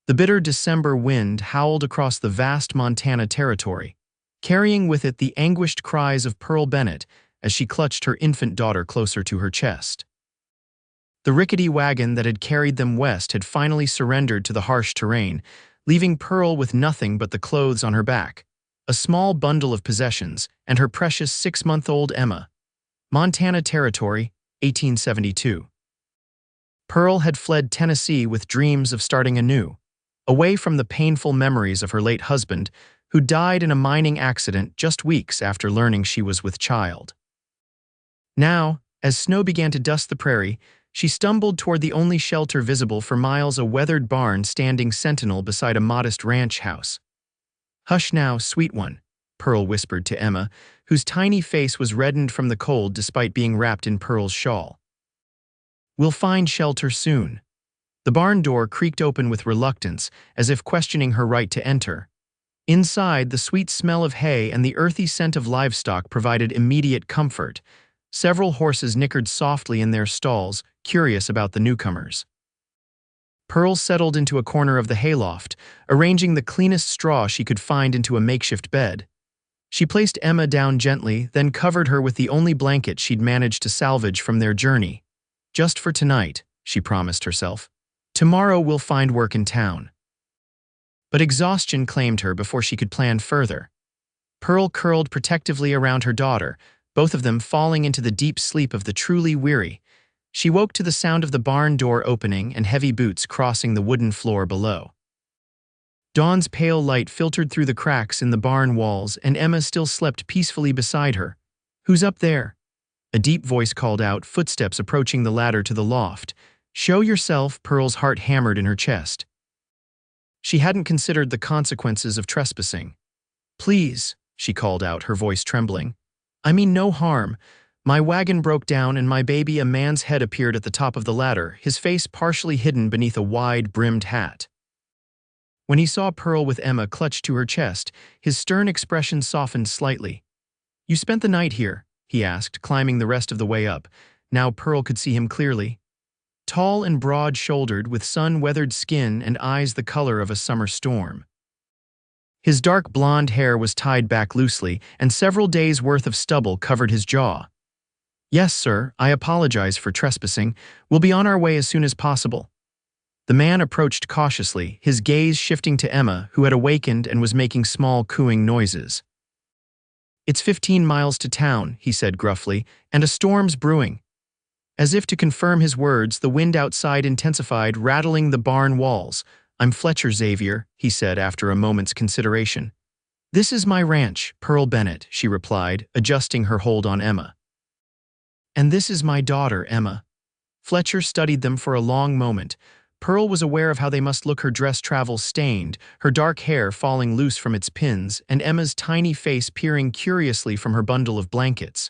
The bitter December wind howled across the vast Montana territory, carrying with it the anguished cries of Pearl Bennett as she clutched her infant daughter closer to her chest. The rickety wagon that had carried them west had finally surrendered to the harsh terrain, leaving Pearl with nothing but the clothes on her back, a small bundle of possessions, and her precious 6-month-old Emma. Montana Territory, 1872. Pearl had fled Tennessee with dreams of starting anew, away from the painful memories of her late husband, who died in a mining accident just weeks after learning she was with child. Now, as snow began to dust the prairie, she stumbled toward the only shelter visible for miles, a weathered barn standing sentinel beside a modest ranch house. "Hush now, sweet one," Pearl whispered to Emma, whose tiny face was reddened from the cold despite being wrapped in Pearl's shawl. "We'll find shelter soon." The barn door creaked open with reluctance, as if questioning her right to enter. Inside, the sweet smell of hay and the earthy scent of livestock provided immediate comfort. Several horses nickered softly in their stalls, curious about the newcomers. Pearl settled into a corner of the hayloft, arranging the cleanest straw she could find into a makeshift bed. She placed Emma down gently, then covered her with the only blanket she'd managed to salvage from their journey. "Just for tonight," she promised herself. "Tomorrow we'll find work in town." But exhaustion claimed her before she could plan further. Pearl curled protectively around her daughter, both of them falling into the deep sleep of the truly weary. She woke to the sound of the barn door opening and heavy boots crossing the wooden floor below. Dawn's pale light filtered through the cracks in the barn walls, and Emma still slept peacefully beside her. "Who's up there?" A deep voice called out, footsteps approaching the ladder to the loft. "Show yourself," Pearl's heart hammered in her chest. She hadn't considered the consequences of trespassing. "Please," she called out, her voice trembling. "I mean no harm. My wagon broke down and my baby." A man's head appeared at the top of the ladder, his face partially hidden beneath a wide-brimmed hat. When he saw Pearl with Emma clutched to her chest, his stern expression softened slightly. "You spent the night here?" he asked, climbing the rest of the way up. Now Pearl could see him clearly. Tall and broad-shouldered, with sun-weathered skin and eyes the color of a summer storm. His dark blonde hair was tied back loosely, and several days' worth of stubble covered his jaw. "Yes, sir, I apologize for trespassing. We'll be on our way as soon as possible." The man approached cautiously, his gaze shifting to Emma, who had awakened and was making small cooing noises. "It's 15 miles to town," he said gruffly, "and a storm's brewing." As if to confirm his words, the wind outside intensified, rattling the barn walls. "I'm Fletcher Xavier," he said after a moment's consideration. "This is my ranch, Pearl Bennett," she replied, adjusting her hold on Emma. "And this is my daughter, Emma." Fletcher studied them for a long moment. Pearl was aware of how they must look, her dress travel stained, her dark hair falling loose from its pins, and Emma's tiny face peering curiously from her bundle of blankets.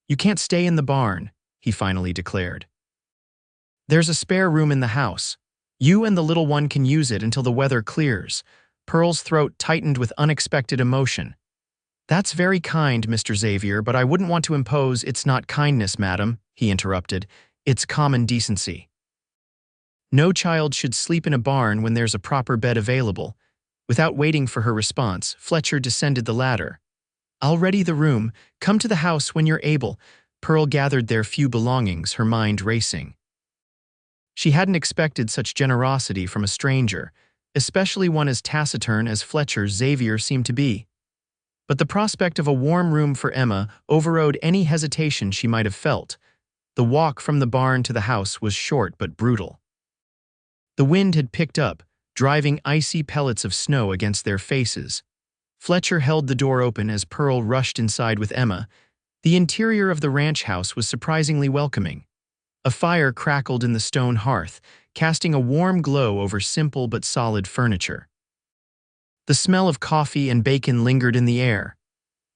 "You can't stay in the barn," he finally declared. "There's a spare room in the house. You and the little one can use it until the weather clears." Pearl's throat tightened with unexpected emotion. "That's very kind, Mr. Xavier, but I wouldn't want to impose." "It's not kindness, madam," he interrupted. "It's common decency. No child should sleep in a barn when there's a proper bed available." Without waiting for her response, Fletcher descended the ladder. "I'll ready the room. Come to the house when you're able." Pearl gathered their few belongings, her mind racing. She hadn't expected such generosity from a stranger, especially one as taciturn as Fletcher Xavier seemed to be. But the prospect of a warm room for Emma overrode any hesitation she might have felt. The walk from the barn to the house was short but brutal. The wind had picked up, driving icy pellets of snow against their faces. Fletcher held the door open as Pearl rushed inside with Emma. The interior of the ranch house was surprisingly welcoming. A fire crackled in the stone hearth, casting a warm glow over simple but solid furniture. The smell of coffee and bacon lingered in the air.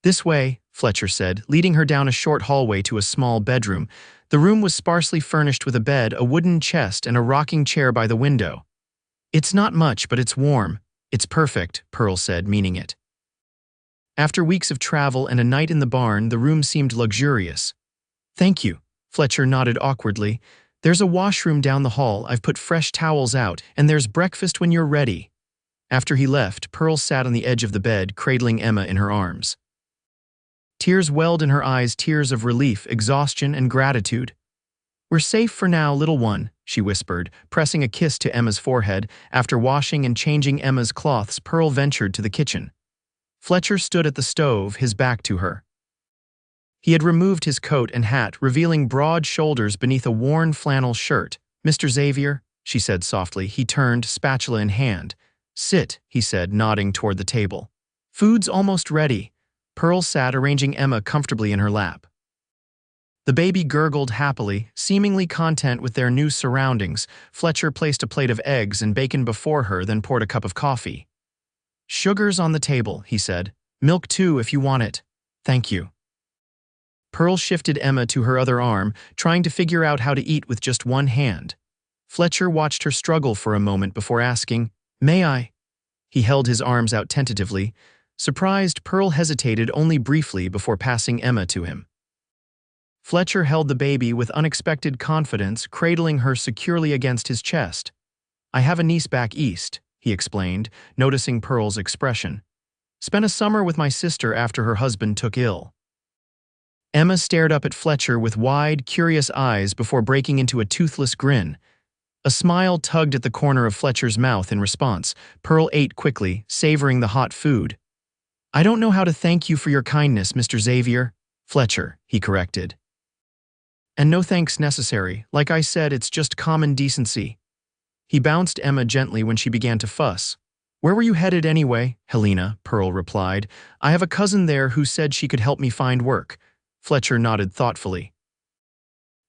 "This way," Fletcher said, leading her down a short hallway to a small bedroom. The room was sparsely furnished with a bed, a wooden chest, and a rocking chair by the window. "It's not much, but it's warm. It's perfect," Pearl said, meaning it. After weeks of travel and a night in the barn, the room seemed luxurious. "Thank you," Fletcher nodded awkwardly. There's a washroom down the hall, I've put fresh towels out, and there's breakfast when you're ready." After he left, Pearl sat on the edge of the bed, cradling Emma in her arms. Tears welled in her eyes, tears of relief, exhaustion, and gratitude. "We're safe for now, little one," she whispered, pressing a kiss to Emma's forehead. After washing and changing Emma's cloths, Pearl ventured to the kitchen. Fletcher stood at the stove, his back to her. He had removed his coat and hat, revealing broad shoulders beneath a worn flannel shirt. "Mr. Xavier," she said softly. He turned, spatula in hand. "Sit," he said, nodding toward the table. "Food's almost ready." Pearl sat, arranging Emma comfortably in her lap. The baby gurgled happily, seemingly content with their new surroundings. Fletcher placed a plate of eggs and bacon before her, then poured a cup of coffee. "Sugar's on the table," he said. "Milk too, if you want it." "Thank you." Pearl shifted Emma to her other arm, trying to figure out how to eat with just one hand. Fletcher watched her struggle for a moment before asking, "May I?" He held his arms out tentatively. Surprised, Pearl hesitated only briefly before passing Emma to him. Fletcher held the baby with unexpected confidence, cradling her securely against his chest. "I have a niece back east," he explained, noticing Pearl's expression. "Spent a summer with my sister after her husband took ill." Emma stared up at Fletcher with wide, curious eyes before breaking into a toothless grin. A smile tugged at the corner of Fletcher's mouth in response. Pearl ate quickly, savoring the hot food. "I don't know how to thank you for your kindness, Mr. Xavier." "Fletcher," he corrected. "And no thanks necessary. Like I said, it's just common decency." He bounced Emma gently when she began to fuss. "Where were you headed anyway?" "Helena," Pearl replied. "I have a cousin there who said she could help me find work." Fletcher nodded thoughtfully.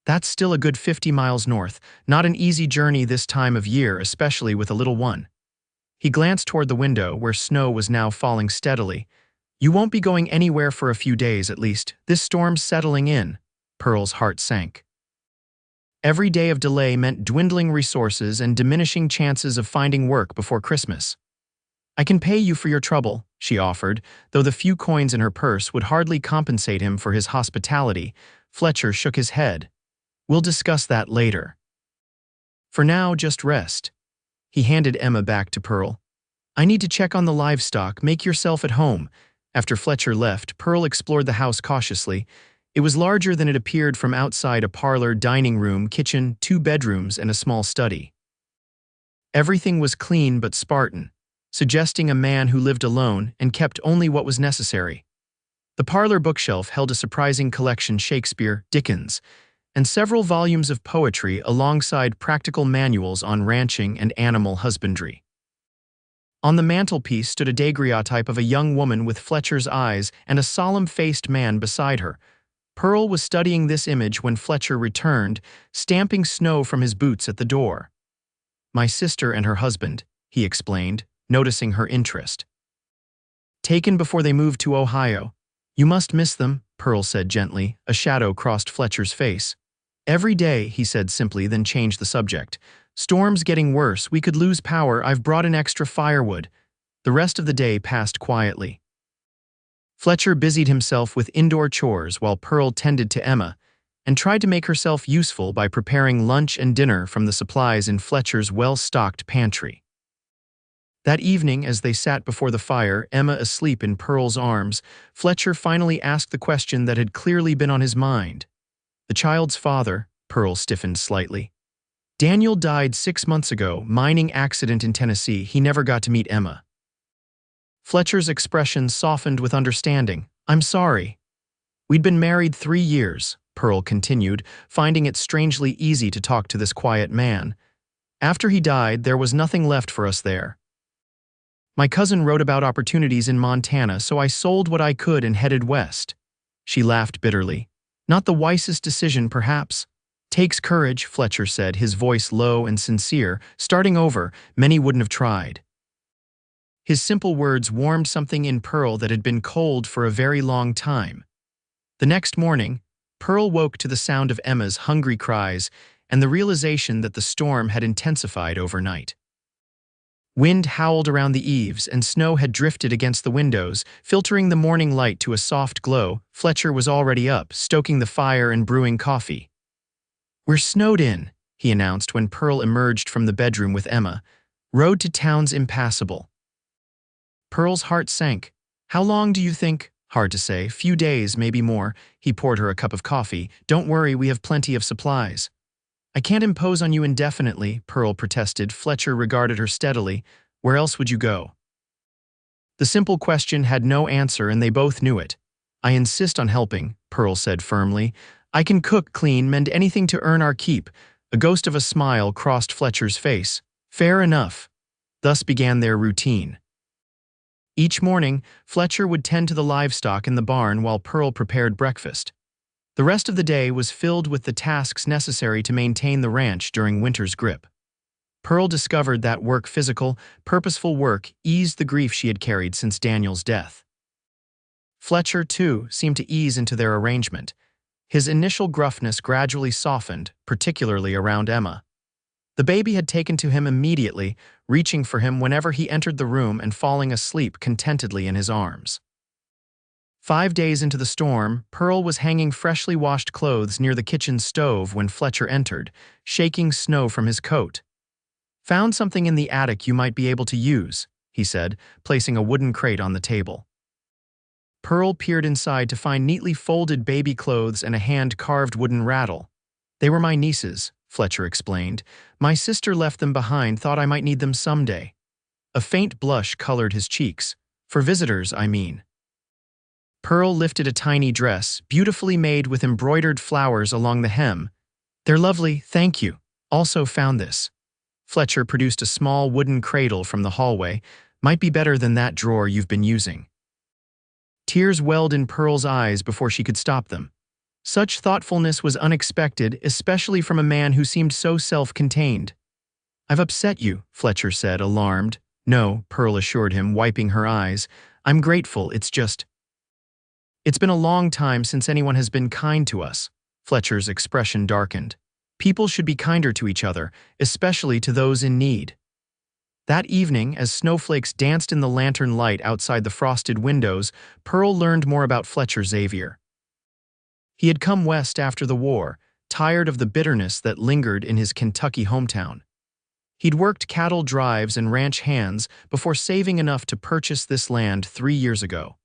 "That's still a good 50 miles north. Not an easy journey this time of year, especially with a little one." He glanced toward the window, where snow was now falling steadily. "You won't be going anywhere for a few days, at least. This storm's settling in." Pearl's heart sank. Every day of delay meant dwindling resources and diminishing chances of finding work before Christmas. "I can pay you for your trouble," she offered, though the few coins in her purse would hardly compensate him for his hospitality. Fletcher shook his head. "We'll discuss that later. For now, just rest." He handed Emma back to Pearl. "I need to check on the livestock. Make yourself at home." After Fletcher left, Pearl explored the house cautiously. It was larger than it appeared from outside: a parlor, dining room, kitchen, 2 bedrooms, and a small study. Everything was clean but Spartan, suggesting a man who lived alone and kept only what was necessary. The parlor bookshelf held a surprising collection: Shakespeare, Dickens, and several volumes of poetry alongside practical manuals on ranching and animal husbandry. On the mantelpiece stood a daguerreotype of a young woman with Fletcher's eyes and a solemn-faced man beside her. Pearl was studying this image when Fletcher returned, stamping snow from his boots at the door. "My sister and her husband," he explained, noticing her interest. "Taken before they moved to Ohio. You must miss them," Pearl said gently. A shadow crossed Fletcher's face. "Every day," he said simply, then changed the subject. "Storm's getting worse. We could lose power. I've brought in extra firewood." The rest of the day passed quietly. Fletcher busied himself with indoor chores while Pearl tended to Emma and tried to make herself useful by preparing lunch and dinner from the supplies in Fletcher's well-stocked pantry. That evening, as they sat before the fire, Emma asleep in Pearl's arms, Fletcher finally asked the question that had clearly been on his mind. "The child's father," Pearl stiffened slightly. "Daniel died 6 months ago, mining accident in Tennessee. He never got to meet Emma." Fletcher's expression softened with understanding. "I'm sorry." "We'd been married 3 years," Pearl continued, finding it strangely easy to talk to this quiet man. "After he died, there was nothing left for us there. My cousin wrote about opportunities in Montana, so I sold what I could and headed west." She laughed bitterly. "Not the wisest decision, perhaps." "Takes courage," Fletcher said, his voice low and sincere. "Starting over, many wouldn't have tried." His simple words warmed something in Pearl that had been cold for a very long time. The next morning, Pearl woke to the sound of Emma's hungry cries and the realization that the storm had intensified overnight. Wind howled around the eaves and snow had drifted against the windows, filtering the morning light to a soft glow. Fletcher was already up, stoking the fire and brewing coffee. "We're snowed in," he announced when Pearl emerged from the bedroom with Emma. "Road to town's impassable." Pearl's heart sank. "How long do you think?" "Hard to say. Few days, maybe more." He poured her a cup of coffee. "Don't worry, we have plenty of supplies." "I can't impose on you indefinitely," Pearl protested. Fletcher regarded her steadily. "Where else would you go?" The simple question had no answer, and they both knew it. "I insist on helping," Pearl said firmly. "I can cook, clean, mend anything to earn our keep." A ghost of a smile crossed Fletcher's face. "Fair enough." Thus began their routine. Each morning, Fletcher would tend to the livestock in the barn while Pearl prepared breakfast. The rest of the day was filled with the tasks necessary to maintain the ranch during winter's grip. Pearl discovered that physical, purposeful work eased the grief she had carried since Daniel's death. Fletcher, too, seemed to ease into their arrangement. His initial gruffness gradually softened, particularly around Emma. The baby had taken to him immediately, reaching for him whenever he entered the room and falling asleep contentedly in his arms. 5 days into the storm, Pearl was hanging freshly washed clothes near the kitchen stove when Fletcher entered, shaking snow from his coat. "Found something in the attic you might be able to use," he said, placing a wooden crate on the table. Pearl peered inside to find neatly folded baby clothes and a hand-carved wooden rattle. "They were my niece's," Fletcher explained. "My sister left them behind, thought I might need them someday." A faint blush colored his cheeks. "For visitors, I mean." Pearl lifted a tiny dress, beautifully made with embroidered flowers along the hem. "They're lovely, thank you. Also found this." Fletcher produced a small wooden cradle from the hallway. "Might be better than that drawer you've been using." Tears welled in Pearl's eyes before she could stop them. Such thoughtfulness was unexpected, especially from a man who seemed so self-contained. "I've upset you," Fletcher said, alarmed. "No," Pearl assured him, wiping her eyes. "I'm grateful, it's been a long time since anyone has been kind to us." Fletcher's expression darkened. "People should be kinder to each other, especially to those in need." That evening, as snowflakes danced in the lantern light outside the frosted windows, Pearl learned more about Fletcher Xavier. He had come west after the war, tired of the bitterness that lingered in his Kentucky hometown. He'd worked cattle drives and ranch hands before saving enough to purchase this land 3 years ago.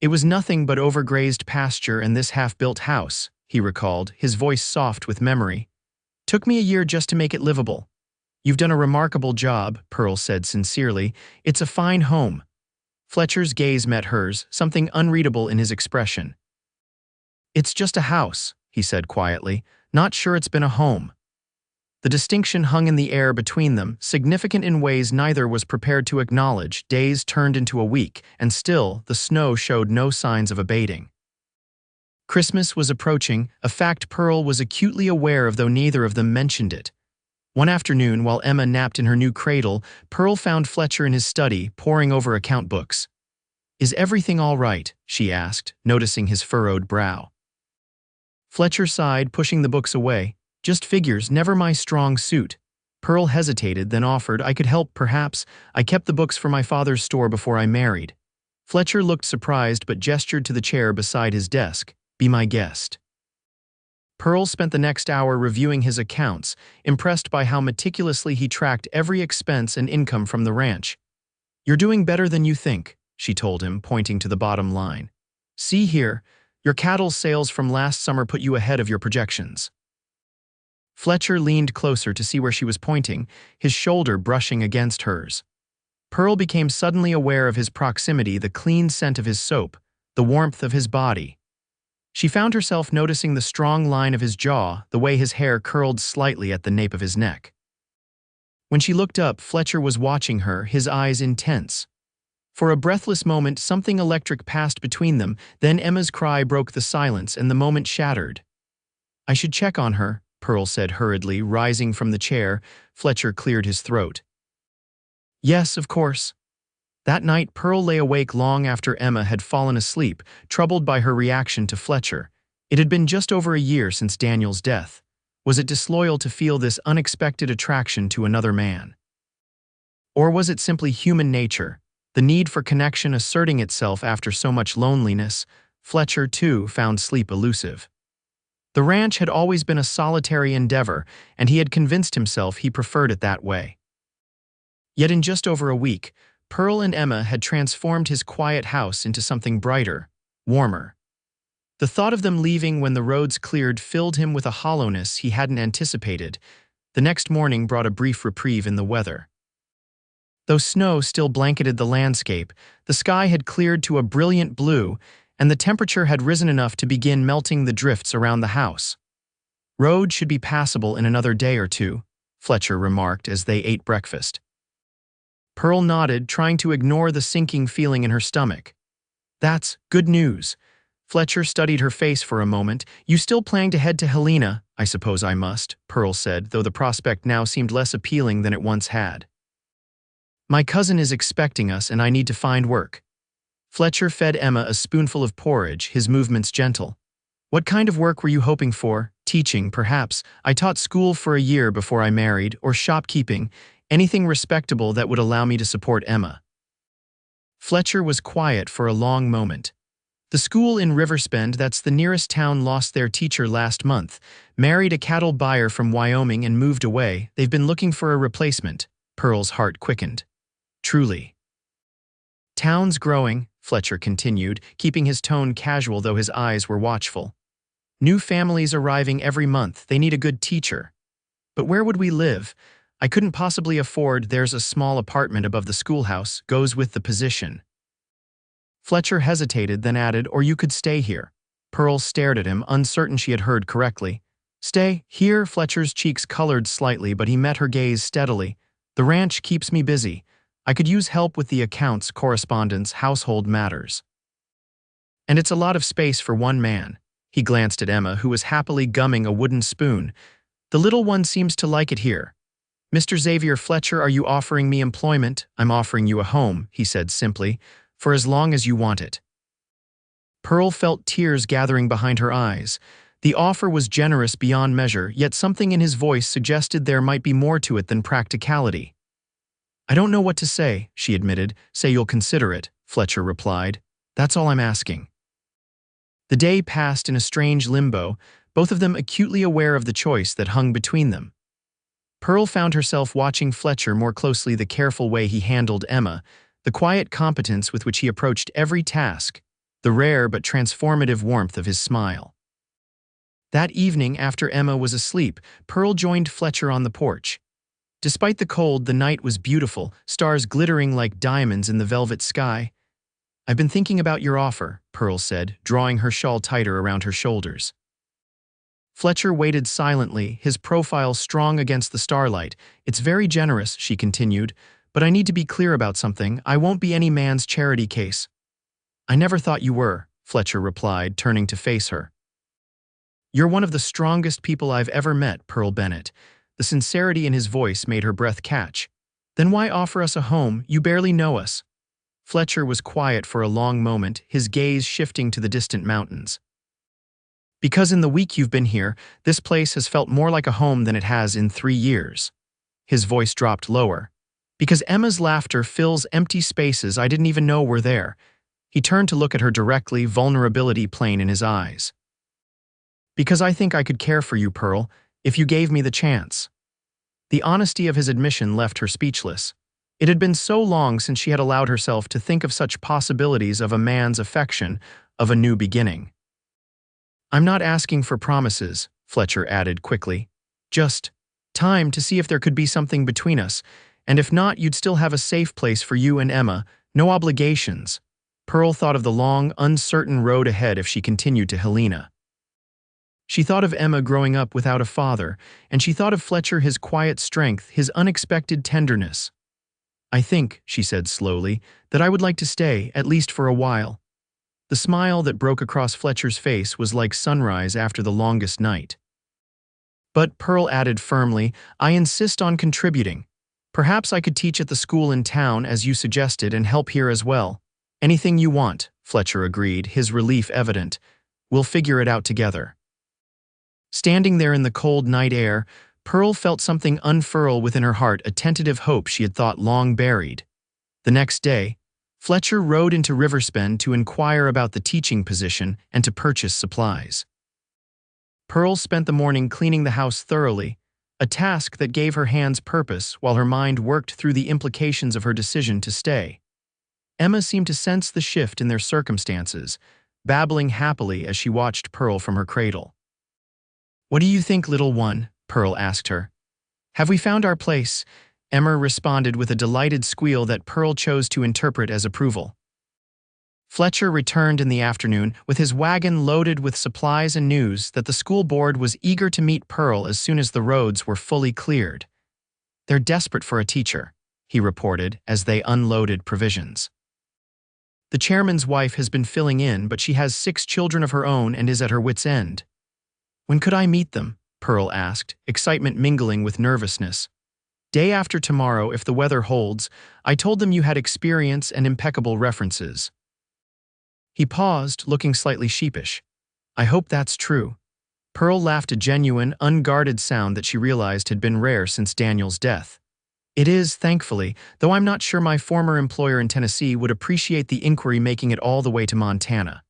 "It was nothing but overgrazed pasture and this half-built house," he recalled, his voice soft with memory. "Took me a year just to make it livable." "You've done a remarkable job," Pearl said sincerely. "It's a fine home." Fletcher's gaze met hers, something unreadable in his expression. "It's just a house," he said quietly. "Not sure it's been a home." The distinction hung in the air between them, significant in ways neither was prepared to acknowledge. Days turned into a week, and still the snow showed no signs of abating. Christmas was approaching, a fact Pearl was acutely aware of, though neither of them mentioned it. One afternoon, while Emma napped in her new cradle, Pearl found Fletcher in his study, poring over account books. "Is everything all right?" she asked, noticing his furrowed brow. Fletcher sighed, pushing the books away. "Just figures, never my strong suit." Pearl hesitated, then offered, "I could help, perhaps. I kept the books for my father's store before I married." Fletcher looked surprised but gestured to the chair beside his desk. "Be my guest." Pearl spent the next hour reviewing his accounts, impressed by how meticulously he tracked every expense and income from the ranch. "You're doing better than you think," she told him, pointing to the bottom line. "See here, your cattle sales from last summer put you ahead of your projections." Fletcher leaned closer to see where she was pointing, his shoulder brushing against hers. Pearl became suddenly aware of his proximity, the clean scent of his soap, the warmth of his body. She found herself noticing the strong line of his jaw, the way his hair curled slightly at the nape of his neck. When she looked up, Fletcher was watching her, his eyes intense. For a breathless moment, something electric passed between them, then Emma's cry broke the silence and the moment shattered. "I should check on her," Pearl said hurriedly, rising from the chair. Fletcher cleared his throat. "Yes, of course." That night, Pearl lay awake long after Emma had fallen asleep, troubled by her reaction to Fletcher. It had been just over a year since Daniel's death. Was it disloyal to feel this unexpected attraction to another man? Or was it simply human nature, the need for connection asserting itself after so much loneliness? Fletcher, too, found sleep elusive. The ranch had always been a solitary endeavor, and he had convinced himself he preferred it that way. Yet in just over a week, Pearl and Emma had transformed his quiet house into something brighter, warmer. The thought of them leaving when the roads cleared filled him with a hollowness he hadn't anticipated. The next morning brought a brief reprieve in the weather. Though snow still blanketed the landscape, the sky had cleared to a brilliant blue, and the temperature had risen enough to begin melting the drifts around the house. "Road should be passable in another day or two," Fletcher remarked as they ate breakfast. Pearl nodded, trying to ignore the sinking feeling in her stomach. "That's good news." Fletcher studied her face for a moment. "You still planning to head to Helena?" "I suppose I must," Pearl said, though the prospect now seemed less appealing than it once had. "My cousin is expecting us, and I need to find work." Fletcher fed Emma a spoonful of porridge, his movements gentle. "What kind of work were you hoping for? Teaching, perhaps. I taught school for a year before I married, or shopkeeping, anything respectable that would allow me to support Emma." Fletcher was quiet for a long moment. "The school in Riversbend, that's the nearest town, lost their teacher last month, married a cattle buyer from Wyoming and moved away. They've been looking for a replacement." Pearl's heart quickened. "Truly." "Town's growing," Fletcher continued, keeping his tone casual though his eyes were watchful. "New families arriving every month. They need a good teacher. But where would we live? I couldn't possibly afford. There's a small apartment above the schoolhouse, goes with the position." Fletcher hesitated, then added, "Or you could stay here." Pearl stared at him, uncertain she had heard correctly. "Stay here?" Fletcher's cheeks colored slightly, but he met her gaze steadily. "The ranch keeps me busy. I could use help with the accounts, correspondence, household matters. And it's a lot of space for one man." He glanced at Emma, who was happily gumming a wooden spoon. "The little one seems to like it here." "Mr. Xavier Fletcher, are you offering me employment?" "I'm offering you a home," he said simply, "for as long as you want it." Pearl felt tears gathering behind her eyes. The offer was generous beyond measure, yet something in his voice suggested there might be more to it than practicality. "I don't know what to say," she admitted. "Say you'll consider it," Fletcher replied. "That's all I'm asking." The day passed in a strange limbo, both of them acutely aware of the choice that hung between them. Pearl found herself watching Fletcher more closely, the careful way he handled Emma, the quiet competence with which he approached every task, the rare but transformative warmth of his smile. That evening, after Emma was asleep, Pearl joined Fletcher on the porch. Despite the cold, the night was beautiful, stars glittering like diamonds in the velvet sky. "I've been thinking about your offer," Pearl said, drawing her shawl tighter around her shoulders. Fletcher waited silently, his profile strong against the starlight. "It's very generous," she continued, "but I need to be clear about something. I won't be any man's charity case." "I never thought you were," Fletcher replied, turning to face her. "You're one of the strongest people I've ever met, Pearl Bennett." The sincerity in his voice made her breath catch. "Then why offer us a home? You barely know us." Fletcher was quiet for a long moment, his gaze shifting to the distant mountains. "Because in the week you've been here, this place has felt more like a home than it has in 3 years. His voice dropped lower. "Because Emma's laughter fills empty spaces I didn't even know were there." He turned to look at her directly, vulnerability plain in his eyes. "Because I think I could care for you, Pearl, if you gave me the chance." The honesty of his admission left her speechless. It had been so long since she had allowed herself to think of such possibilities of a man's affection, of a new beginning. "I'm not asking for promises," Fletcher added quickly. "Just time to see if there could be something between us, and if not, you'd still have a safe place for you and Emma, no obligations." Pearl thought of the long, uncertain road ahead if she continued to Helena. She thought of Emma growing up without a father, and she thought of Fletcher, his quiet strength, his unexpected tenderness. "I think," she said slowly, "that I would like to stay, at least for a while." The smile that broke across Fletcher's face was like sunrise after the longest night. "But," Pearl added firmly, "I insist on contributing. Perhaps I could teach at the school in town, as you suggested, and help here as well." "Anything you want," Fletcher agreed, his relief evident. "We'll figure it out together." Standing there in the cold night air, Pearl felt something unfurl within her heart, a tentative hope she had thought long buried. The next day, Fletcher rode into Riversbend to inquire about the teaching position and to purchase supplies. Pearl spent the morning cleaning the house thoroughly, a task that gave her hands purpose while her mind worked through the implications of her decision to stay. Emma seemed to sense the shift in their circumstances, babbling happily as she watched Pearl from her cradle. "What do you think, little one?" Pearl asked her. "Have we found our place?" Emma responded with a delighted squeal that Pearl chose to interpret as approval. Fletcher returned in the afternoon with his wagon loaded with supplies and news that the school board was eager to meet Pearl as soon as the roads were fully cleared. "They're desperate for a teacher," he reported as they unloaded provisions. "The chairman's wife has been filling in, but she has 6 children of her own and is at her wit's end." "When could I meet them?" Pearl asked, excitement mingling with nervousness. "Day after tomorrow if the weather holds. I told them you had experience and impeccable references." He paused, looking slightly sheepish. "I hope that's true." Pearl laughed, a genuine, unguarded sound that she realized had been rare since Daniel's death. "It is, thankfully, though I'm not sure my former employer in Tennessee would appreciate the inquiry making it all the way to Montana."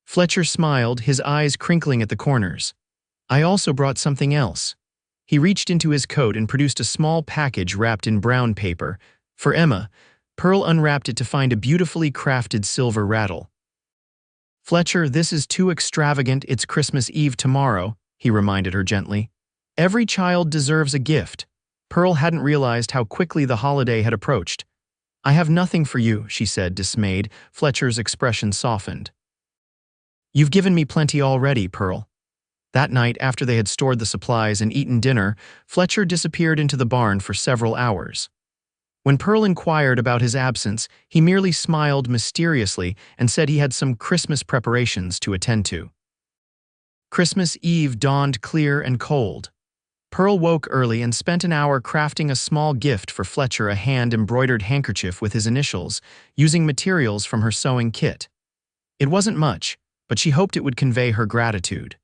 Fletcher smiled, his eyes crinkling at the corners. "I also brought something else." He reached into his coat and produced a small package wrapped in brown paper. For Emma, Pearl unwrapped it to find a beautifully crafted silver rattle. "Fletcher, this is too extravagant. It's Christmas Eve tomorrow," he reminded her gently. "Every child deserves a gift." Pearl hadn't realized how quickly the holiday had approached. "I have nothing for you," she said, dismayed. Fletcher's expression softened. "You've given me plenty already, Pearl." That night, after they had stored the supplies and eaten dinner, Fletcher disappeared into the barn for several hours. When Pearl inquired about his absence, he merely smiled mysteriously and said he had some Christmas preparations to attend to. Christmas Eve dawned clear and cold. Pearl woke early and spent an hour crafting a small gift for Fletcher, a hand-embroidered handkerchief with his initials, using materials from her sewing kit. It wasn't much, but she hoped it would convey her gratitude.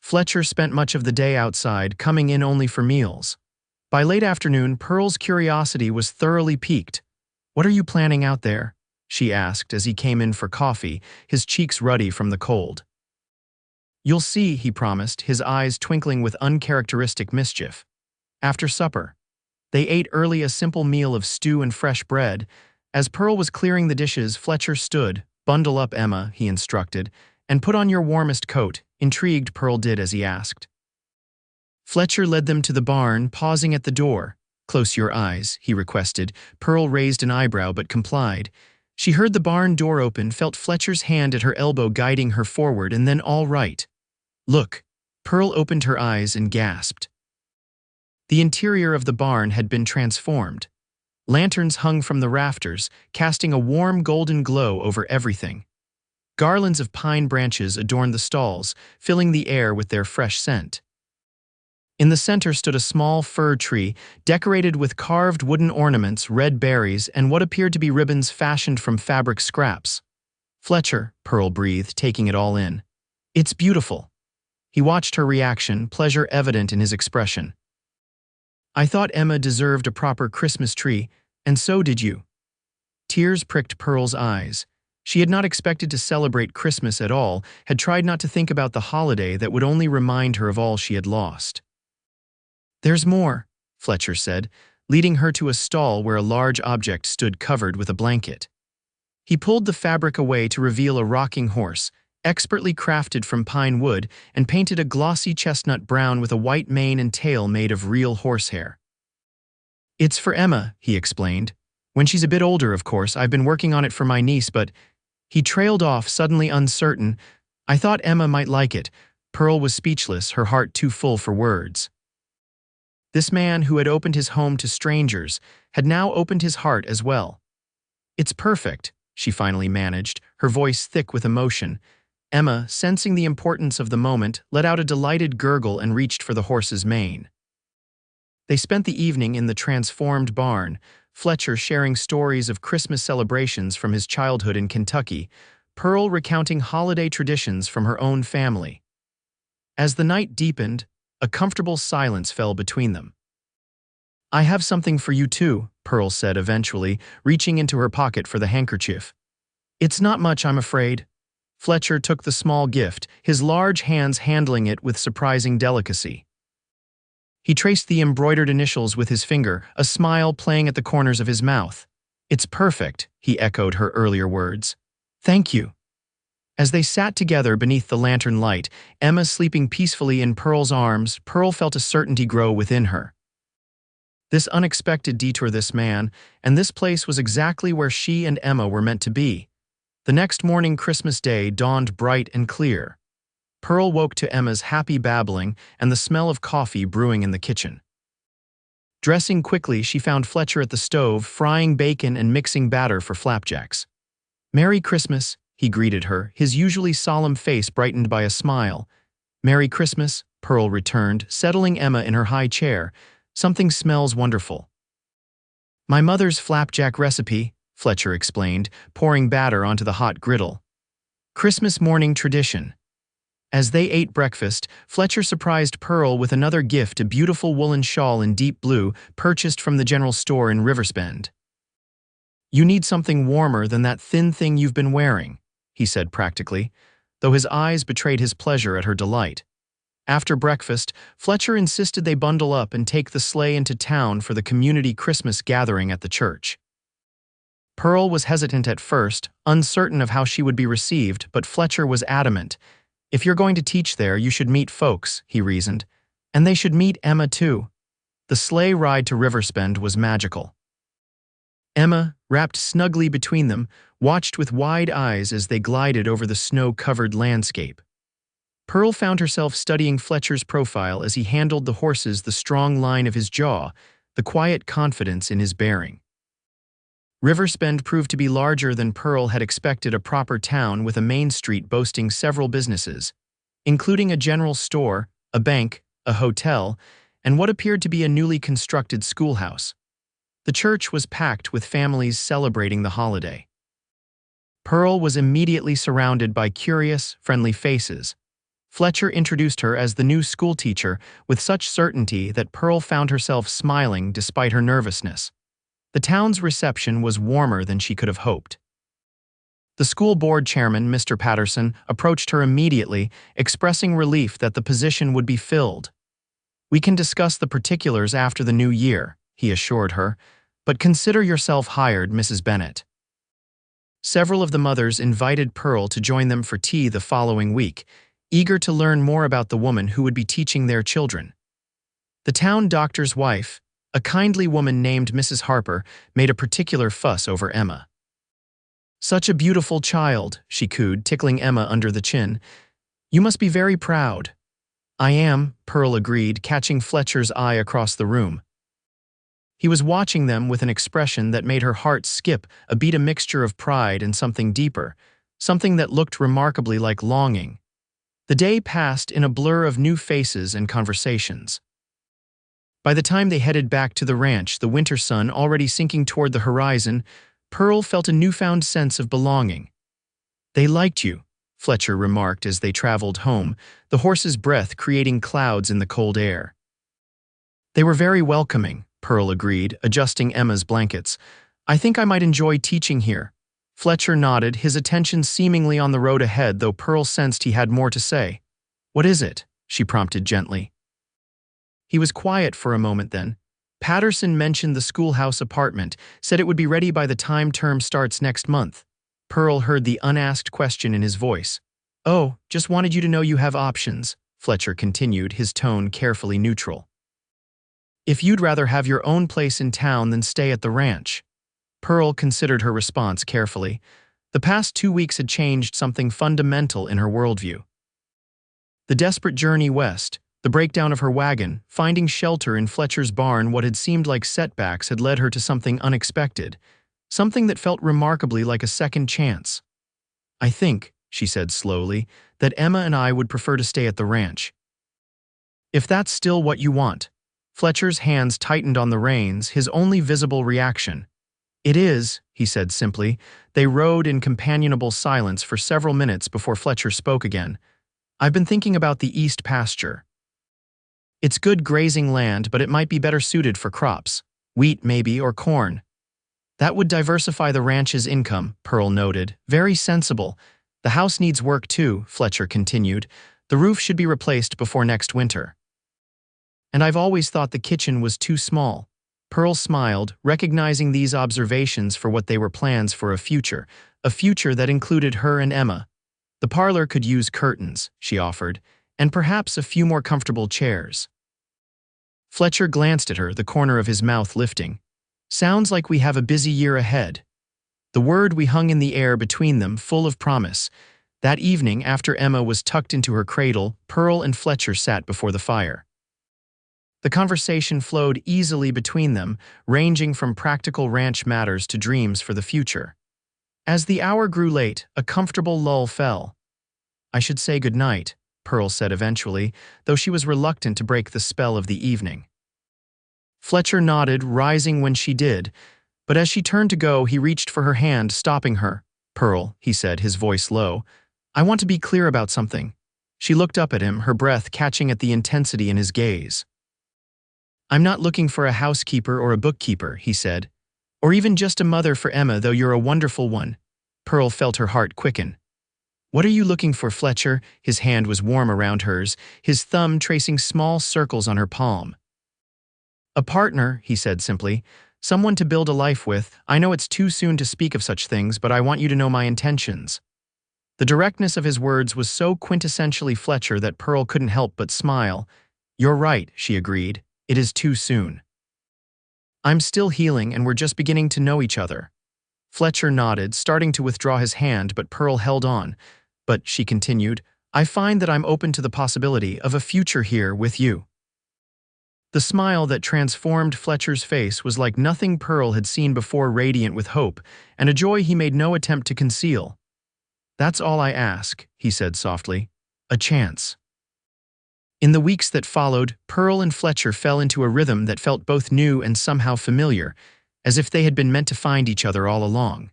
Fletcher spent much of the day outside, coming in only for meals. By late afternoon, Pearl's curiosity was thoroughly piqued. "What are you planning out there?" she asked as he came in for coffee, his cheeks ruddy from the cold. "You'll see," he promised, his eyes twinkling with uncharacteristic mischief. After supper, they ate early, a simple meal of stew and fresh bread. As Pearl was clearing the dishes, Fletcher stood. "Bundle up, Emma," he instructed, "and put on your warmest coat." Intrigued, Pearl did as he asked. Fletcher led them to the barn, pausing at the door. "Close your eyes," he requested. Pearl raised an eyebrow but complied. She heard the barn door open, felt Fletcher's hand at her elbow guiding her forward, and then, "All right." "Look." Pearl opened her eyes and gasped. The interior of the barn had been transformed. Lanterns hung from the rafters, casting a warm golden glow over everything. Garlands of pine branches adorned the stalls, filling the air with their fresh scent. In the center stood a small fir tree, decorated with carved wooden ornaments, red berries, and what appeared to be ribbons fashioned from fabric scraps. "Fletcher," Pearl breathed, taking it all in. "It's beautiful." He watched her reaction, pleasure evident in his expression. "I thought Emma deserved a proper Christmas tree, and so did you." Tears pricked Pearl's eyes. She had not expected to celebrate Christmas at all, had tried not to think about the holiday that would only remind her of all she had lost. "There's more," Fletcher said, leading her to a stall where a large object stood covered with a blanket. He pulled the fabric away to reveal a rocking horse, expertly crafted from pine wood and painted a glossy chestnut brown with a white mane and tail made of real horsehair. "It's for Emma," he explained. "When she's a bit older, of course. I've been working on it for my niece, but—" He trailed off, suddenly uncertain. "I thought Emma might like it." Pearl was speechless, her heart too full for words. This man who had opened his home to strangers had now opened his heart as well. "It's perfect," she finally managed, her voice thick with emotion. Emma, sensing the importance of the moment, let out a delighted gurgle and reached for the horse's mane. They spent the evening in the transformed barn, Fletcher sharing stories of Christmas celebrations from his childhood in Kentucky, Pearl recounting holiday traditions from her own family. As the night deepened, a comfortable silence fell between them. "I have something for you too," Pearl said eventually, reaching into her pocket for the handkerchief. "It's not much, I'm afraid." Fletcher took the small gift, his large hands handling it with surprising delicacy. He traced the embroidered initials with his finger, a smile playing at the corners of his mouth. "It's perfect," he echoed her earlier words. "Thank you." As they sat together beneath the lantern light, Emma sleeping peacefully in Pearl's arms, Pearl felt a certainty grow within her. This unexpected detour, this man, and this place was exactly where she and Emma were meant to be. The next morning, Christmas Day, dawned bright and clear. Pearl woke to Emma's happy babbling and the smell of coffee brewing in the kitchen. Dressing quickly, she found Fletcher at the stove, frying bacon and mixing batter for flapjacks. "Merry Christmas," he greeted her, his usually solemn face brightened by a smile. "Merry Christmas," Pearl returned, settling Emma in her high chair. "Something smells wonderful." "My mother's flapjack recipe," Fletcher explained, pouring batter onto the hot griddle. "Christmas morning tradition." As they ate breakfast, Fletcher surprised Pearl with another gift, a beautiful woolen shawl in deep blue, purchased from the general store in Riversbend. "You need something warmer than that thin thing you've been wearing," he said practically, though his eyes betrayed his pleasure at her delight. After breakfast, Fletcher insisted they bundle up and take the sleigh into town for the community Christmas gathering at the church. Pearl was hesitant at first, uncertain of how she would be received, but Fletcher was adamant. "If you're going to teach there, you should meet folks," he reasoned. "And they should meet Emma too." The sleigh ride to Riversbend was magical. Emma, wrapped snugly between them, watched with wide eyes as they glided over the snow-covered landscape. Pearl found herself studying Fletcher's profile as he handled the horses, the strong line of his jaw, the quiet confidence in his bearing. Riversbend proved to be larger than Pearl had expected, a proper town with a main street boasting several businesses, including a general store, a bank, a hotel, and what appeared to be a newly constructed schoolhouse. The church was packed with families celebrating the holiday. Pearl was immediately surrounded by curious, friendly faces. Fletcher introduced her as the new schoolteacher with such certainty that Pearl found herself smiling despite her nervousness. The town's reception was warmer than she could have hoped. The school board chairman, Mr. Patterson, approached her immediately, expressing relief that the position would be filled. "We can discuss the particulars after the new year," he assured her, "but consider yourself hired, Mrs. Bennett." Several of the mothers invited Pearl to join them for tea the following week, eager to learn more about the woman who would be teaching their children. The town doctor's wife, a kindly woman named Mrs. Harper, made a particular fuss over Emma. "Such a beautiful child," she cooed, tickling Emma under the chin. "You must be very proud." "I am," Pearl agreed, catching Fletcher's eye across the room. He was watching them with an expression that made her heart skip a beat, a mixture of pride and something deeper, something that looked remarkably like longing. The day passed in a blur of new faces and conversations. By the time they headed back to the ranch, the winter sun already sinking toward the horizon, Pearl felt a newfound sense of belonging. "They liked you," Fletcher remarked as they traveled home, the horse's breath creating clouds in the cold air. "They were very welcoming," Pearl agreed, adjusting Emma's blankets. "I think I might enjoy teaching here." Fletcher nodded, his attention seemingly on the road ahead, though Pearl sensed he had more to say. "What is it?" she prompted gently. He was quiet for a moment then. "Patterson mentioned the schoolhouse apartment, said it would be ready by the time term starts next month." Pearl heard the unasked question in his voice. "Oh, just wanted you to know you have options," Fletcher continued, his tone carefully neutral. "If you'd rather have your own place in town than stay at the ranch." Pearl considered her response carefully. The past 2 weeks had changed something fundamental in her worldview. The desperate journey west, the breakdown of her wagon, finding shelter in Fletcher's barn, what had seemed like setbacks had led her to something unexpected, something that felt remarkably like a second chance. "I think," she said slowly, "that Emma and I would prefer to stay at the ranch." "If that's still what you want." Fletcher's hands tightened on the reins, his only visible reaction. "It is," he said simply. They rode in companionable silence for several minutes before Fletcher spoke again. "I've been thinking about the east pasture. It's good grazing land, but it might be better suited for crops. Wheat, maybe, or corn." "That would diversify the ranch's income," Pearl noted. "Very sensible. The house needs work too, Fletcher continued. The roof should be replaced before next winter. And I've always thought the kitchen was too small. Pearl smiled, recognizing these observations for what they were plans for a future that included her and Emma. The parlor could use curtains, she offered, and perhaps a few more comfortable chairs. Fletcher glanced at her, the corner of his mouth lifting. Sounds like we have a busy year ahead. The word we hung in the air between them, full of promise. That evening, after Emma was tucked into her cradle, Pearl and Fletcher sat before the fire. The conversation flowed easily between them, ranging from practical ranch matters to dreams for the future. As the hour grew late, a comfortable lull fell. "I should say good night," Pearl said eventually, though she was reluctant to break the spell of the evening. Fletcher nodded, rising when she did, but as she turned to go, he reached for her hand, stopping her. "Pearl," he said, his voice low, "I want to be clear about something." She looked up at him, her breath catching at the intensity in his gaze. "I'm not looking for a housekeeper or a bookkeeper," he said, "or even just a mother for Emma, though you're a wonderful one." Pearl felt her heart quicken. "What are you looking for, Fletcher?" His hand was warm around hers, his thumb tracing small circles on her palm. "A partner," he said simply. "Someone to build a life with. I know it's too soon to speak of such things, but I want you to know my intentions." The directness of his words was so quintessentially Fletcher that Pearl couldn't help but smile. "You're right," she agreed. "It is too soon. I'm still healing, and we're just beginning to know each other." Fletcher nodded, starting to withdraw his hand, but Pearl held on. "But," she continued, "I find that I'm open to the possibility of a future here with you." The smile that transformed Fletcher's face was like nothing Pearl had seen before, radiant with hope, and a joy he made no attempt to conceal. "That's all I ask," he said softly. "A chance." In the weeks that followed, Pearl and Fletcher fell into a rhythm that felt both new and somehow familiar, as if they had been meant to find each other all along.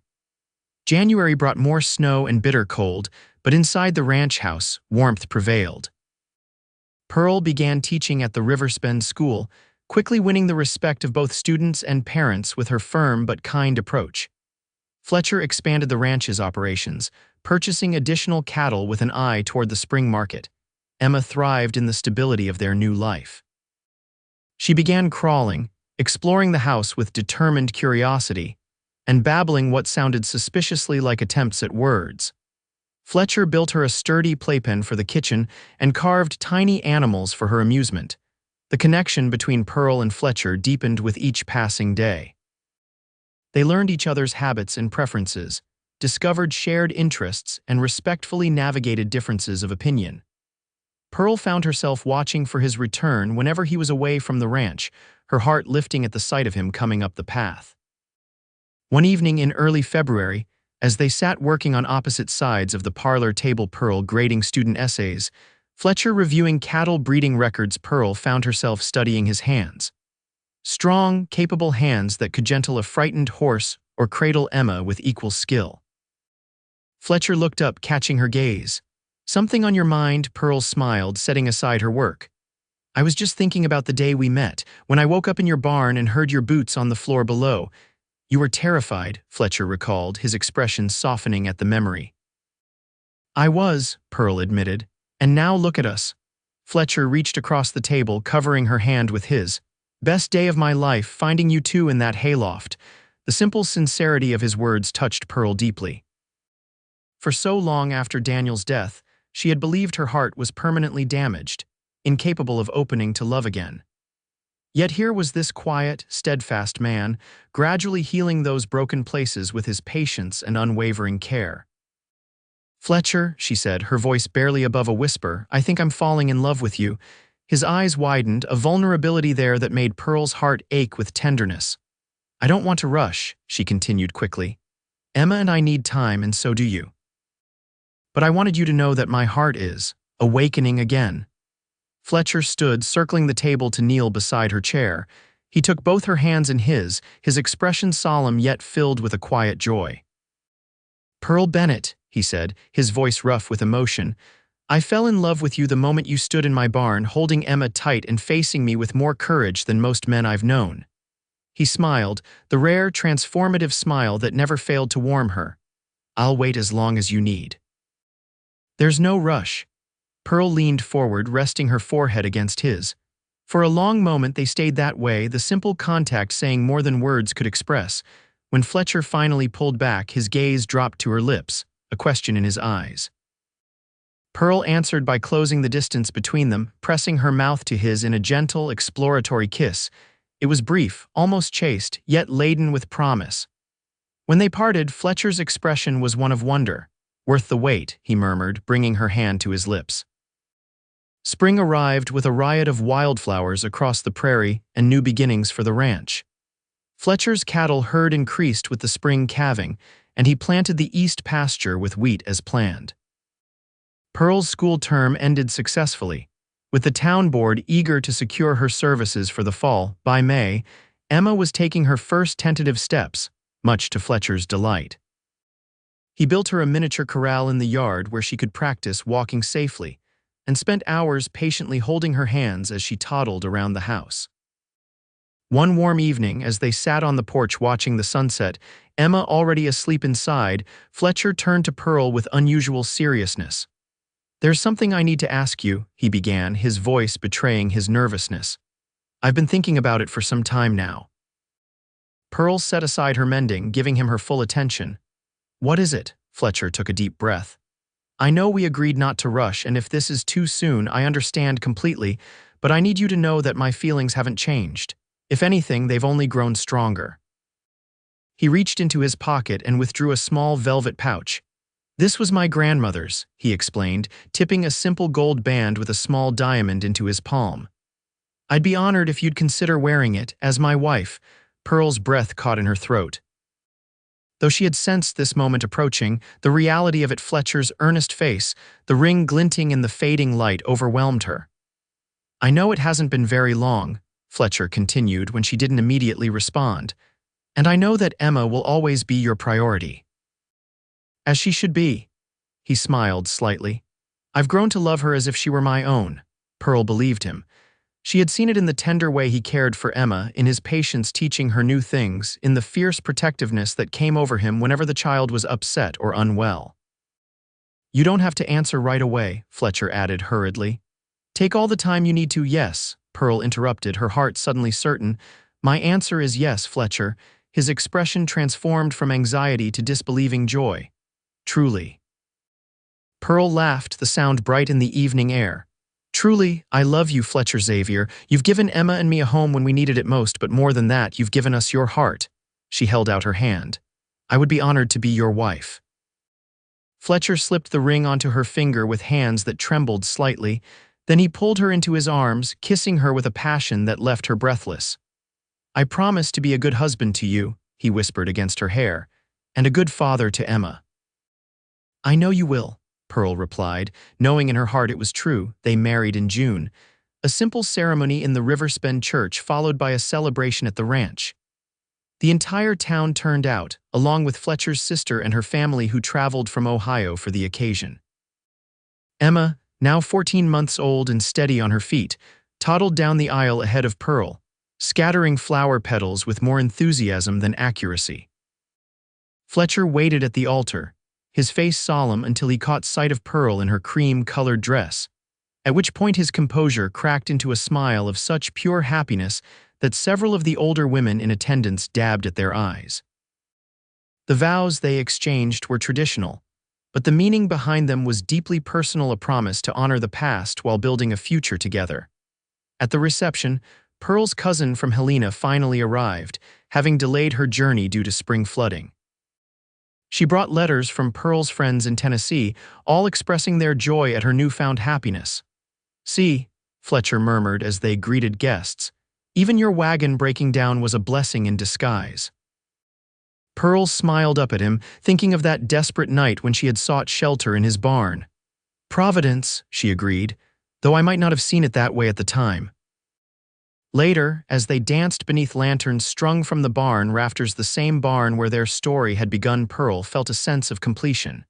January brought more snow and bitter cold, but inside the ranch house, warmth prevailed. Pearl began teaching at the Riverspend School, quickly winning the respect of both students and parents with her firm but kind approach. Fletcher expanded the ranch's operations, purchasing additional cattle with an eye toward the spring market. Emma thrived in the stability of their new life. She began crawling, exploring the house with determined curiosity, and babbling what sounded suspiciously like attempts at words. Fletcher built her a sturdy playpen for the kitchen and carved tiny animals for her amusement. The connection between Pearl and Fletcher deepened with each passing day. They learned each other's habits and preferences, discovered shared interests, and respectfully navigated differences of opinion. Pearl found herself watching for his return whenever he was away from the ranch, her heart lifting at the sight of him coming up the path. One evening in early February, as they sat working on opposite sides of the parlor table, Pearl grading student essays, Fletcher reviewing cattle breeding records, Pearl found herself studying his hands. Strong, capable hands that could gentle a frightened horse or cradle Emma with equal skill. Fletcher looked up, catching her gaze. "Something on your mind?" Pearl smiled, setting aside her work. "I was just thinking about the day we met, when I woke up in your barn and heard your boots on the floor below." "You were terrified," Fletcher recalled, his expression softening at the memory. "I was," Pearl admitted. "And now look at us." Fletcher reached across the table, covering her hand with his. "Best day of my life, finding you two in that hayloft." The simple sincerity of his words touched Pearl deeply. For so long after Daniel's death, she had believed her heart was permanently damaged, incapable of opening to love again. Yet here was this quiet, steadfast man, gradually healing those broken places with his patience and unwavering care. "Fletcher," she said, her voice barely above a whisper, "I think I'm falling in love with you." His eyes widened, a vulnerability there that made Pearl's heart ache with tenderness. "I don't want to rush," she continued quickly. "Emma and I need time, and so do you. But I wanted you to know that my heart is awakening again." Fletcher stood, circling the table to kneel beside her chair. He took both her hands in his expression solemn yet filled with a quiet joy. "Pearl Bennett," he said, his voice rough with emotion, "I fell in love with you the moment you stood in my barn, holding Emma tight and facing me with more courage than most men I've known." He smiled, the rare, transformative smile that never failed to warm her. "I'll wait as long as you need." There's no rush. Pearl leaned forward, resting her forehead against his. For a long moment they stayed that way, the simple contact saying more than words could express. When Fletcher finally pulled back, his gaze dropped to her lips, a question in his eyes. Pearl answered by closing the distance between them, pressing her mouth to his in a gentle, exploratory kiss. It was brief, almost chaste, yet laden with promise. When they parted, Fletcher's expression was one of wonder. "Worth the wait," he murmured, bringing her hand to his lips. Spring arrived with a riot of wildflowers across the prairie and new beginnings for the ranch. Fletcher's cattle herd increased with the spring calving, and he planted the east pasture with wheat as planned. Pearl's school term ended successfully. With the town board eager to secure her services for the fall, by May, Emma was taking her first tentative steps, much to Fletcher's delight. He built her a miniature corral in the yard where she could practice walking safely, and spent hours patiently holding her hands as she toddled around the house. One warm evening, as they sat on the porch watching the sunset, Emma already asleep inside, Fletcher turned to Pearl with unusual seriousness. "There's something I need to ask you," he began, his voice betraying his nervousness. "I've been thinking about it for some time now." Pearl set aside her mending, giving him her full attention. "What is it?" Fletcher took a deep breath. "I know we agreed not to rush, and if this is too soon, I understand completely, but I need you to know that my feelings haven't changed. If anything, they've only grown stronger." He reached into his pocket and withdrew a small velvet pouch. "This was my grandmother's," he explained, tipping a simple gold band with a small diamond into his palm. "I'd be honored if you'd consider wearing it, as my wife." Pearl's breath caught in her throat. Though she had sensed this moment approaching, the reality of it, Fletcher's earnest face, the ring glinting in the fading light, overwhelmed her. "I know it hasn't been very long," Fletcher continued when she didn't immediately respond, "and I know that Emma will always be your priority." "As she should be." He smiled slightly. "I've grown to love her as if she were my own." Pearl believed him. She had seen it in the tender way he cared for Emma, in his patience teaching her new things, in the fierce protectiveness that came over him whenever the child was upset or unwell. "You don't have to answer right away," Fletcher added hurriedly. "Take all the time you need to." "Yes," Pearl interrupted, her heart suddenly certain. "My answer is yes, Fletcher." His expression transformed from anxiety to disbelieving joy. "Truly." Pearl laughed, the sound bright in the evening air. "Truly, I love you, Fletcher Xavier. You've given Emma and me a home when we needed it most, but more than that, you've given us your heart." She held out her hand. "I would be honored to be your wife." Fletcher slipped the ring onto her finger with hands that trembled slightly. Then he pulled her into his arms, kissing her with a passion that left her breathless. "I promise to be a good husband to you," he whispered against her hair, "and a good father to Emma." "I know you will," Pearl replied, knowing in her heart it was true. They married in June. A simple ceremony in the Riverspend church followed by a celebration at the ranch. The entire town turned out, along with Fletcher's sister and her family who traveled from Ohio for the occasion. Emma, now 14 months old and steady on her feet, toddled down the aisle ahead of Pearl, scattering flower petals with more enthusiasm than accuracy. Fletcher waited at the altar, his face solemn until he caught sight of Pearl in her cream-colored dress, at which point his composure cracked into a smile of such pure happiness that several of the older women in attendance dabbed at their eyes. The vows they exchanged were traditional, but the meaning behind them was deeply personal, a promise to honor the past while building a future together. At the reception, Pearl's cousin from Helena finally arrived, having delayed her journey due to spring flooding. She brought letters from Pearl's friends in Tennessee, all expressing their joy at her newfound happiness. "See," Fletcher murmured as they greeted guests, "even your wagon breaking down was a blessing in disguise." Pearl smiled up at him, thinking of that desperate night when she had sought shelter in his barn. "Providence," she agreed, though I might not have seen it that way at the time. Later, as they danced beneath lanterns strung from the barn rafters, the same barn where their story had begun, Pearl felt a sense of completion.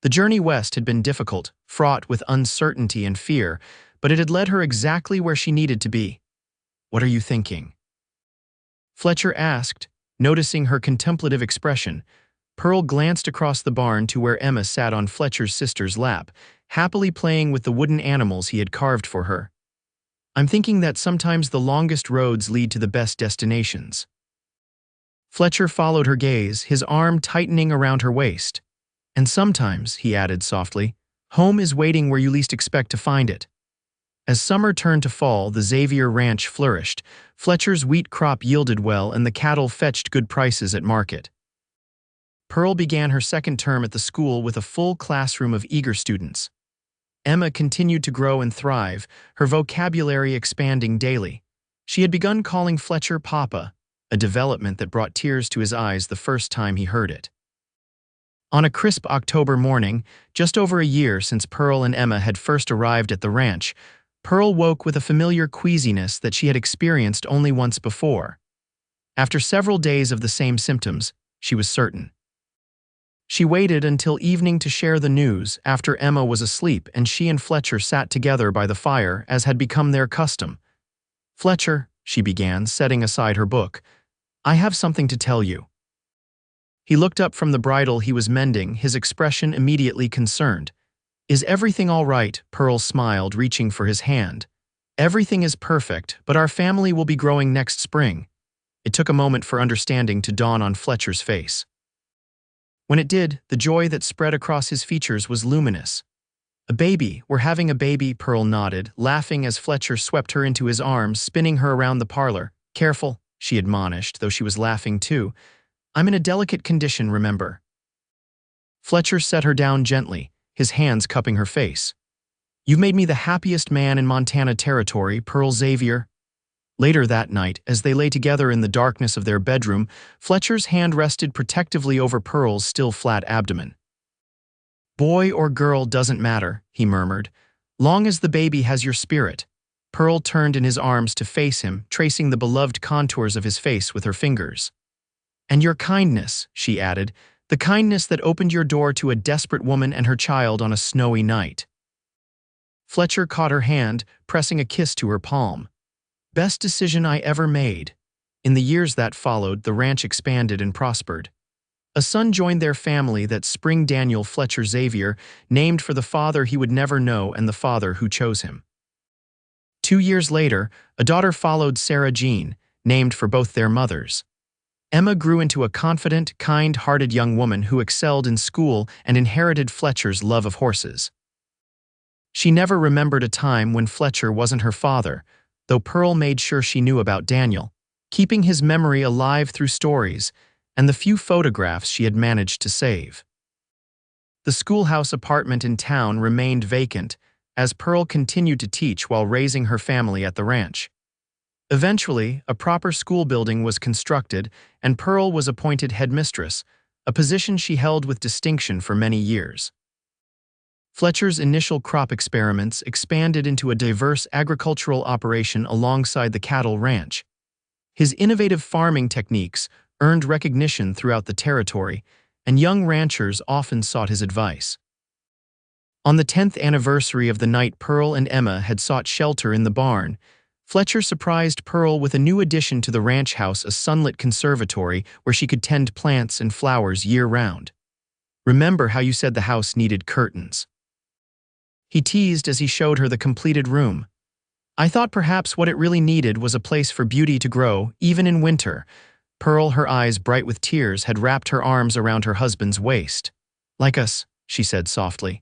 The journey west had been difficult, fraught with uncertainty and fear, but it had led her exactly where she needed to be. "What are you thinking?" Fletcher asked, noticing her contemplative expression. Pearl glanced across the barn to where Emma sat on Fletcher's sister's lap, happily playing with the wooden animals he had carved for her. I'm thinking that sometimes the longest roads lead to the best destinations. Fletcher followed her gaze, his arm tightening around her waist. And sometimes, he added softly, home is waiting where you least expect to find it. As summer turned to fall, the Xavier ranch flourished. Fletcher's wheat crop yielded well and the cattle fetched good prices at market. Pearl began her second term at the school with a full classroom of eager students. Emma continued to grow and thrive, her vocabulary expanding daily. She had begun calling Fletcher Papa, a development that brought tears to his eyes the first time he heard it. On a crisp October morning, just over a year since Pearl and Emma had first arrived at the ranch, Pearl woke with a familiar queasiness that she had experienced only once before. After several days of the same symptoms, she was certain. She waited until evening to share the news after Emma was asleep and she and Fletcher sat together by the fire as had become their custom. "Fletcher," she began, setting aside her book, "I have something to tell you." He looked up from the bridle he was mending, his expression immediately concerned. "Is everything all right?" Pearl smiled, reaching for his hand. "Everything is perfect, but our family will be growing next spring." It took a moment for understanding to dawn on Fletcher's face. When it did, the joy that spread across his features was luminous. "A baby, we're having a baby," Pearl nodded, laughing as Fletcher swept her into his arms, spinning her around the parlor. "Careful," she admonished, though she was laughing too. "I'm in a delicate condition, remember." Fletcher set her down gently, his hands cupping her face. "You've made me the happiest man in Montana Territory, Pearl Xavier." Later that night, as they lay together in the darkness of their bedroom, Fletcher's hand rested protectively over Pearl's still flat abdomen. "Boy or girl doesn't matter," he murmured, "long as the baby has your spirit." Pearl turned in his arms to face him, tracing the beloved contours of his face with her fingers. "And your kindness," she added, "the kindness that opened your door to a desperate woman and her child on a snowy night." Fletcher caught her hand, pressing a kiss to her palm. "Best decision I ever made." In the years that followed, the ranch expanded and prospered. A son joined their family that spring, Daniel Fletcher Xavier, named for the father he would never know and the father who chose him. 2 years later, a daughter followed, Sarah Jean, named for both their mothers. Emma grew into a confident, kind-hearted young woman who excelled in school and inherited Fletcher's love of horses. She never remembered a time when Fletcher wasn't her father, though Pearl made sure she knew about Daniel, keeping his memory alive through stories and the few photographs she had managed to save. The schoolhouse apartment in town remained vacant as Pearl continued to teach while raising her family at the ranch. Eventually, a proper school building was constructed and Pearl was appointed headmistress, a position she held with distinction for many years. Fletcher's initial crop experiments expanded into a diverse agricultural operation alongside the cattle ranch. His innovative farming techniques earned recognition throughout the territory, and young ranchers often sought his advice. On the 10th anniversary of the night Pearl and Emma had sought shelter in the barn, Fletcher surprised Pearl with a new addition to the ranch house, a sunlit conservatory where she could tend plants and flowers year-round. "Remember how you said the house needed curtains?" he teased as he showed her the completed room. "I thought perhaps what it really needed was a place for beauty to grow, even in winter." Pearl, her eyes bright with tears, had wrapped her arms around her husband's waist. "Like us," she said softly.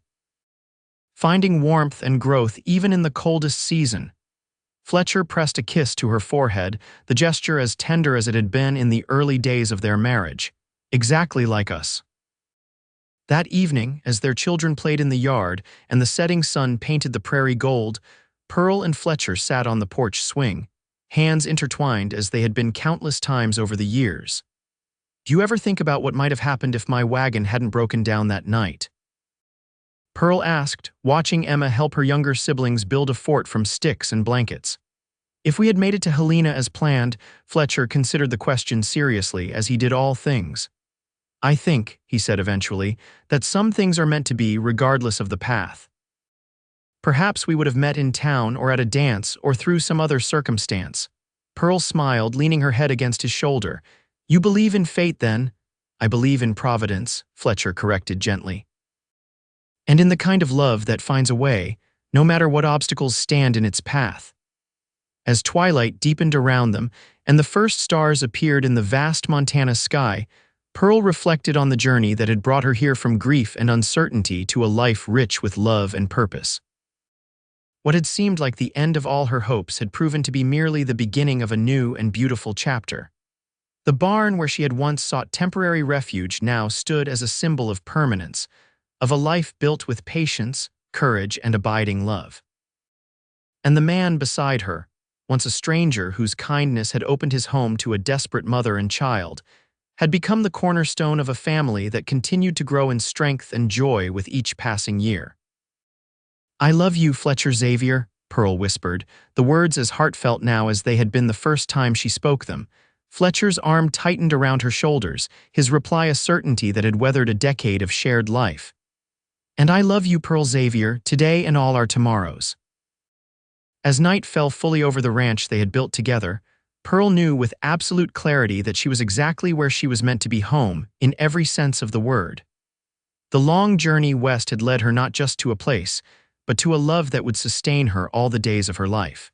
"Finding warmth and growth even in the coldest season." Fletcher pressed a kiss to her forehead, the gesture as tender as it had been in the early days of their marriage. "Exactly like us." That evening, as their children played in the yard and the setting sun painted the prairie gold, Pearl and Fletcher sat on the porch swing, hands intertwined as they had been countless times over the years. "Do you ever think about what might have happened if my wagon hadn't broken down that night?" Pearl asked, watching Emma help her younger siblings build a fort from sticks and blankets. "If we had made it to Helena as planned," Fletcher considered the question seriously, as he did all things. "I think," he said eventually, "that some things are meant to be regardless of the path. Perhaps we would have met in town or at a dance or through some other circumstance." Pearl smiled, leaning her head against his shoulder. "You believe in fate, then?" I believe in providence, Fletcher corrected gently. And in the kind of love that finds a way, no matter what obstacles stand in its path. As twilight deepened around them and the first stars appeared in the vast Montana sky, Pearl reflected on the journey that had brought her here from grief and uncertainty to a life rich with love and purpose. What had seemed like the end of all her hopes had proven to be merely the beginning of a new and beautiful chapter. The barn where she had once sought temporary refuge now stood as a symbol of permanence, of a life built with patience, courage, and abiding love. And the man beside her, once a stranger whose kindness had opened his home to a desperate mother and child, had become the cornerstone of a family that continued to grow in strength and joy with each passing year. "I love you, Fletcher Xavier," Pearl whispered, the words as heartfelt now as they had been the first time she spoke them. Fletcher's arm tightened around her shoulders, his reply a certainty that had weathered a decade of shared life. "And I love you, Pearl Xavier, today and all our tomorrows." As night fell fully over the ranch they had built together, Pearl knew with absolute clarity that she was exactly where she was meant to be, home, in every sense of the word. The long journey west had led her not just to a place, but to a love that would sustain her all the days of her life.